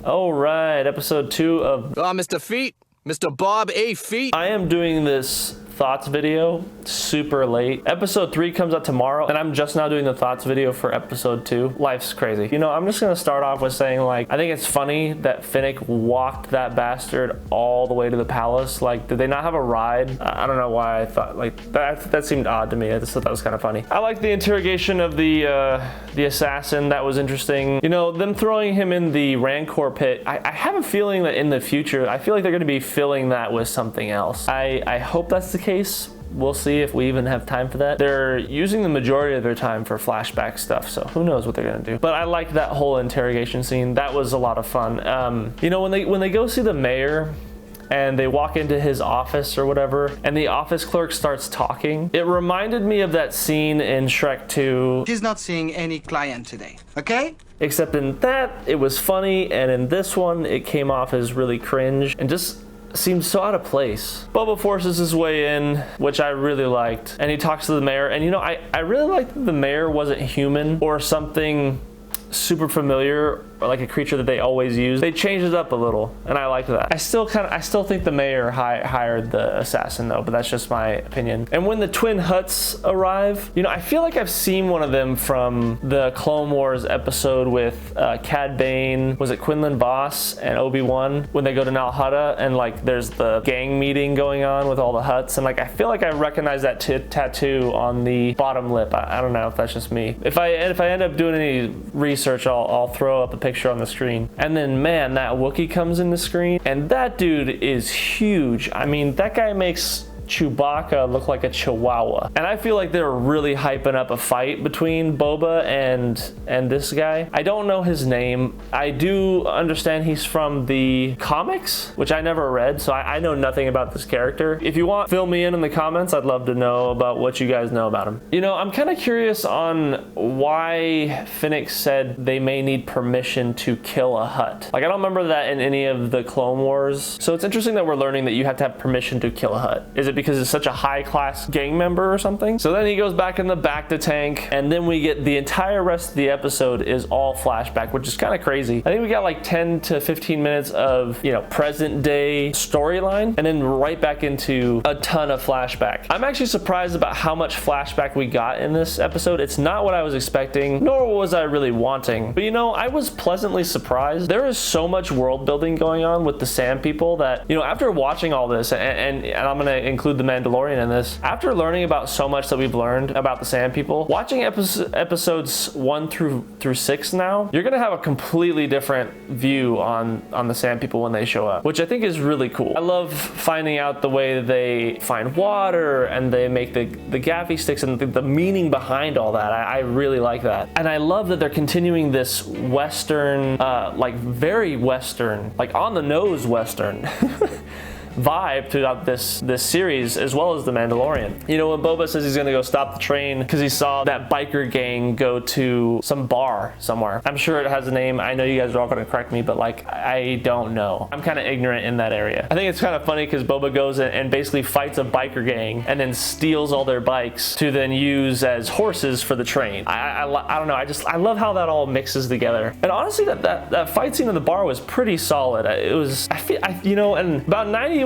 All right, episode 2 of Mr. Feet, Mr. Bob A. Feet. I am doing this thoughts video super late. Episode 3 comes out tomorrow, and I'm just now doing the thoughts video for episode 2. Life's crazy. You know, I'm just gonna start off with saying, like, I think it's funny that Finnick walked that bastard all the way to the palace. Like, did they not have a ride? I don't know why I thought, like, that seemed odd to me. I just thought that was kind of funny. I like the interrogation of the assassin. That was interesting. You know, them throwing him in the Rancor pit, I have a feeling that in the future, I feel like they're gonna be filling that with something else. I hope that's the case. We'll see if we even have time for that. They're using the majority of their time for flashback stuff, so who knows what they're gonna do. But I like that whole interrogation scene. That was a lot of fun. You know, when they go see the mayor and they walk into his office or whatever, and the office clerk starts talking, it reminded me of that scene in Shrek 2. She's not seeing any client today, okay? Except in that, it was funny, and in this one, it came off as really cringe and just seems so out of place. Boba forces his way in, which I really liked, and he talks to the mayor, and you know, I really liked that the mayor wasn't human or something super familiar or like a creature that they always use. They changed it up a little, and I liked that. I still think the mayor hired the assassin though, but that's just my opinion. And when the twin Hutts arrive, you know, I feel like I've seen one of them from the Clone Wars episode with Cad Bane, was it Quinlan Vos and Obi-Wan, when they go to Nal Hutta and like there's the gang meeting going on with all the Hutts, and like I feel like I recognize that tattoo on the bottom lip. I don't know if that's just me. If I end up doing any research, I'll throw up a picture on the screen. And then man, that Wookiee comes in the screen, and that dude is huge. I mean, that guy makes Chewbacca look like a chihuahua, and I feel like they're really hyping up a fight between Boba and this guy. I don't know his name. I do understand he's from the comics, which I never read, so I know nothing about this character. If you want, fill me in the comments. I'd love to know about what you guys know about him. You know, I'm kind of curious on why Finnick said they may need permission to kill a Hutt. Like, I don't remember that in any of the Clone Wars, so it's interesting that we're learning that you have to have permission to kill a Hutt. Is it because it's such a high-class gang member or something? So then he goes back in the bacta tank, and then we get the entire rest of the episode is all flashback, which is kind of crazy. I think we got like 10 to 15 minutes of, you know, present day storyline, and then right back into a ton of flashback. I'm actually surprised about how much flashback we got in this episode. It's not what I was expecting, nor was I really wanting. But you know, I was pleasantly surprised. There is so much world building going on with the Sand People that, you know, after watching all this, and I'm gonna include the Mandalorian in this, after learning about so much that we've learned about the Sand People, watching episodes 1 through 6 now, you're gonna have a completely different view on the Sand People when they show up, which I think is really cool. I love finding out the way that they find water and they make the gaffy sticks and the meaning behind all that. I really like that, and I love that they're continuing this Western, like very Western, like on the nose Western vibe throughout this series, as well as the Mandalorian. You know, when Boba says he's gonna go stop the train because he saw that biker gang go to some bar somewhere. I'm sure it has a name. I know you guys are all gonna correct me, but like, I don't know. I'm kind of ignorant in that area. I think it's kind of funny because Boba goes and basically fights a biker gang and then steals all their bikes to then use as horses for the train. I don't know. I love how that all mixes together. And honestly, that fight scene in the bar was pretty solid. It was, you know, and about 90%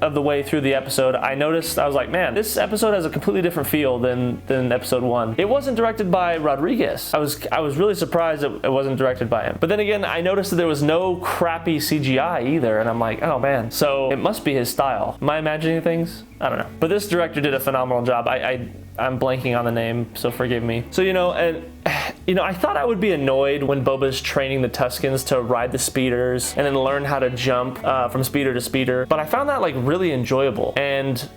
of the way through the episode, I noticed, I was like, man, this episode has a completely different feel than episode 1. It wasn't directed by Rodriguez. I was really surprised it wasn't directed by him. But then again, I noticed that there was no crappy CGI either, and I'm like, oh man, so it must be his style. Am I imagining things? I don't know. But this director did a phenomenal job. I'm blanking on the name, so forgive me. So, you know, and you know, I thought I would be annoyed when Boba's training the Tuskens to ride the speeders and then learn how to jump from speeder to speeder, but I found that like really enjoyable. And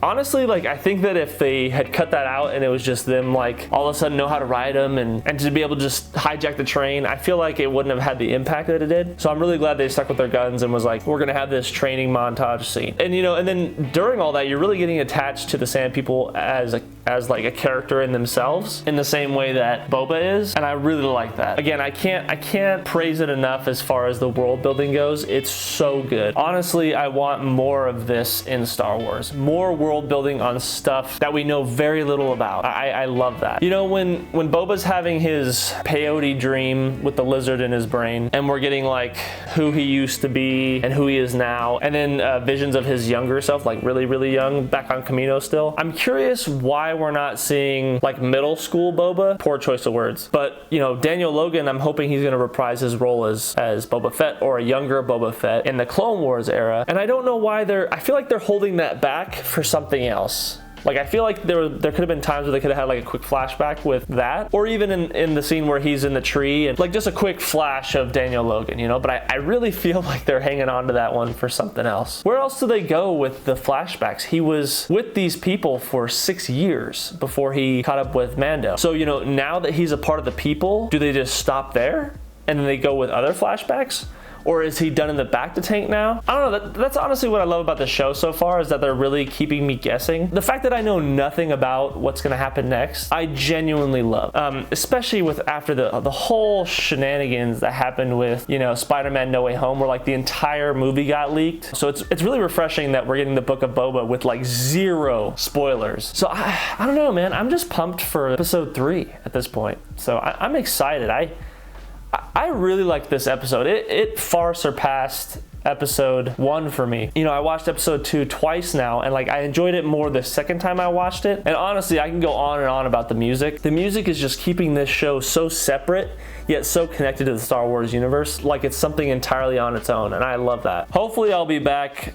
honestly, like, I think that if they had cut that out and it was just them like all of a sudden know how to ride them and to be able to just hijack the train, I feel like it wouldn't have had the impact that it did. So I'm really glad they stuck with their guns and was like, we're gonna have this training montage scene. And you know, and then during all that, you're really getting attached to the Sand People as a as like a character in themselves in the same way that Boba is, and I really like that. Again, I can't praise it enough as far as the world building goes. It's so good. Honestly, I want more of this in Star Wars. More world building on stuff that we know very little about. I love that. You know, when Boba's having his peyote dream with the lizard in his brain, and we're getting like who he used to be and who he is now, and then visions of his younger self, like really young, back on Kamino still. I'm curious why we're not seeing like middle school Boba. Poor choice of words. But, you know, Daniel Logan, I'm hoping he's going to reprise his role as Boba Fett, or a younger Boba Fett in the Clone Wars era. And I don't know why I feel like they're holding that back for something else. Like, I feel like there could have been times where they could have had like a quick flashback with that, or even in the scene where he's in the tree, and like just a quick flash of Daniel Logan, you know. But I really feel like they're hanging on to that one for something else. Where else do they go with the flashbacks? He was with these people for 6 years before he caught up with Mando. So, you know, now that he's a part of the people, do they just stop there and then they go with other flashbacks? Or is he done in the back to tank now? I don't know. That's honestly what I love about the show so far, is that they're really keeping me guessing. The fact that I know nothing about what's going to happen next, I genuinely love. Especially with after the whole shenanigans that happened with, you know, Spider-Man No Way Home, where like the entire movie got leaked. So it's really refreshing that we're getting the Book of Boba with like 0 spoilers. So I don't know, man. I'm just pumped for episode 3 at this point. So I'm excited. I really liked this episode. It far surpassed episode 1 for me. You know, I watched episode 2 twice now, and like I enjoyed it more the second time I watched it. And honestly, I can go on and on about the music. The music is just keeping this show so separate, yet so connected to the Star Wars universe, like it's something entirely on its own, and I love that. Hopefully I'll be back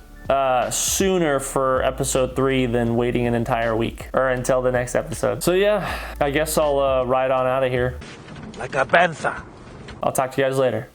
sooner for episode 3 than waiting an entire week, or until the next episode. So yeah, I guess I'll ride on out of here. Like a panther. I'll talk to you guys later.